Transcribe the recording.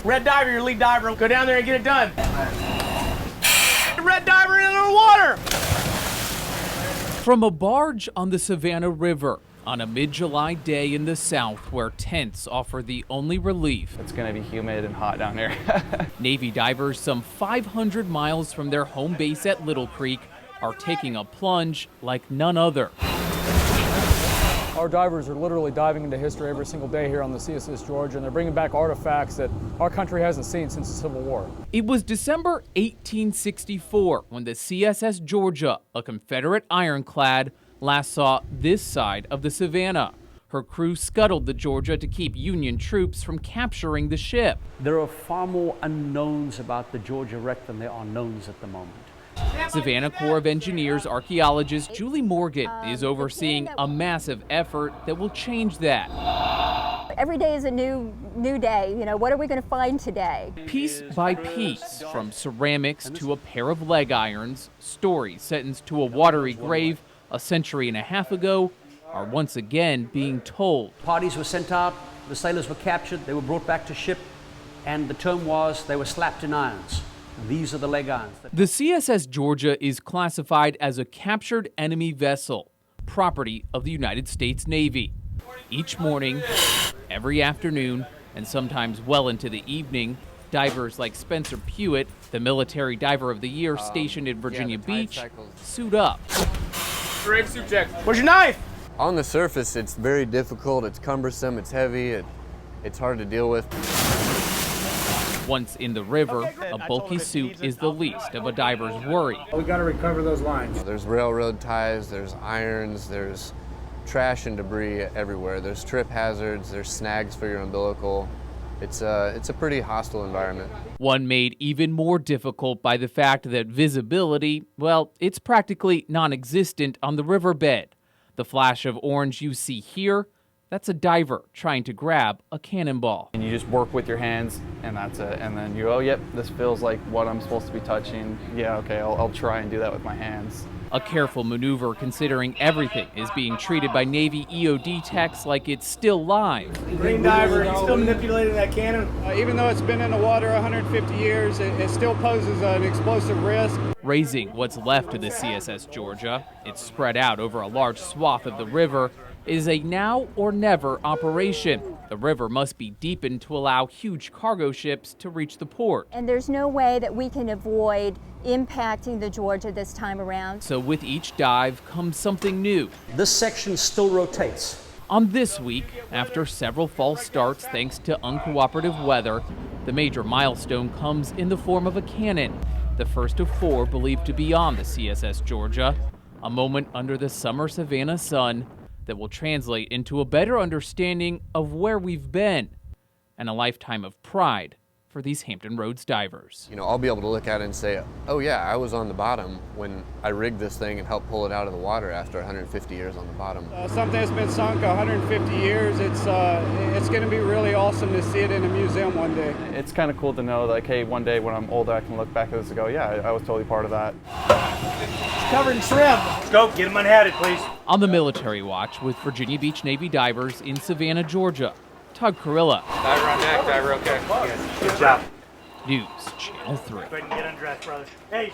Red Diver, your lead diver. Go down there and get it done. Red Diver into the water. From a barge on the Savannah River on a mid-July day in the South where tents offer the only relief. It's going to be humid and hot down here. Navy divers some 500 miles from their home base at Little Creek are taking a plunge like none other. Our divers are literally diving into history every single day here on the CSS Georgia, and they're bringing back artifacts that our country hasn't seen since the Civil War. It was December 1864 when the CSS Georgia, a Confederate ironclad, last saw this side of the Savannah. Her crew scuttled the Georgia to keep Union troops from capturing the ship. There are far more unknowns about the Georgia wreck than there are knowns at the moment. Savannah Corps of Engineers archaeologist Julie Morgan is overseeing a massive effort that will change that. Every day is a new day. You know, what are we going to find today? Piece by piece, from ceramics to a pair of leg irons, stories sentenced to a watery grave a century and a half ago are once again being told. Parties were sent out, the sailors were captured, they were brought back to ship, and the term was they were slapped in irons. These are the leg irons. The CSS Georgia is classified as a captured enemy vessel, property of the United States Navy. Each morning, every afternoon, and sometimes well into the evening, divers like Spencer Pewitt, the military diver of the year stationed in Virginia Beach, suit up. Grave suit check. Where's your knife? On the surface, it's very difficult, it's cumbersome, it's heavy, it's hard to deal with. Once in the river, a bulky suit is the least of a diver's worry. We got to recover those lines. There's railroad ties, there's irons, there's trash and debris everywhere. There's trip hazards, there's snags for your umbilical. It's a pretty hostile environment. One made even more difficult by the fact that visibility, well, it's practically non-existent on the riverbed. The flash of orange you see here, that's a diver trying to grab a cannonball. And you just work with your hands, and that's it. And then you, oh, yep, this feels like what I'm supposed to be touching. Yeah, okay, I'll try and do that with my hands. A careful maneuver considering everything is being treated by Navy EOD techs like it's still live. Green diver, you still manipulating that cannon? Even though it's been in the water 150 years, it still poses an explosive risk. Raising what's left of the CSS Georgia, it's spread out over a large swath of the river, is a now or never operation. The river must be deepened to allow huge cargo ships to reach the port. And there's no way that we can avoid impacting the Georgia this time around. So with each dive comes something new. This section still rotates. On this week, after several false starts thanks to uncooperative weather, the major milestone comes in the form of a cannon, the first of 4 believed to be on the CSS Georgia, a moment under the summer Savannah sun that will translate into a better understanding of where we've been and a lifetime of pride for these Hampton Roads divers. You know, I'll be able to look at it and say, oh yeah, I was on the bottom when I rigged this thing and helped pull it out of the water after 150 years on the bottom. Something that's been sunk 150 years, it's going to be really awesome to see it in a museum one day. It's kind of cool to know, like, hey, one day when I'm older, I can look back at this and go, yeah, I was totally part of that. It's covered in shrimp. Let's go, get them unhatted, please. On the military watch with Virginia Beach Navy divers in Savannah, Georgia, Tug Carilla. Diver on deck, diver okay. Good job. News Channel 3. Go ahead and get undressed, brother. Hey.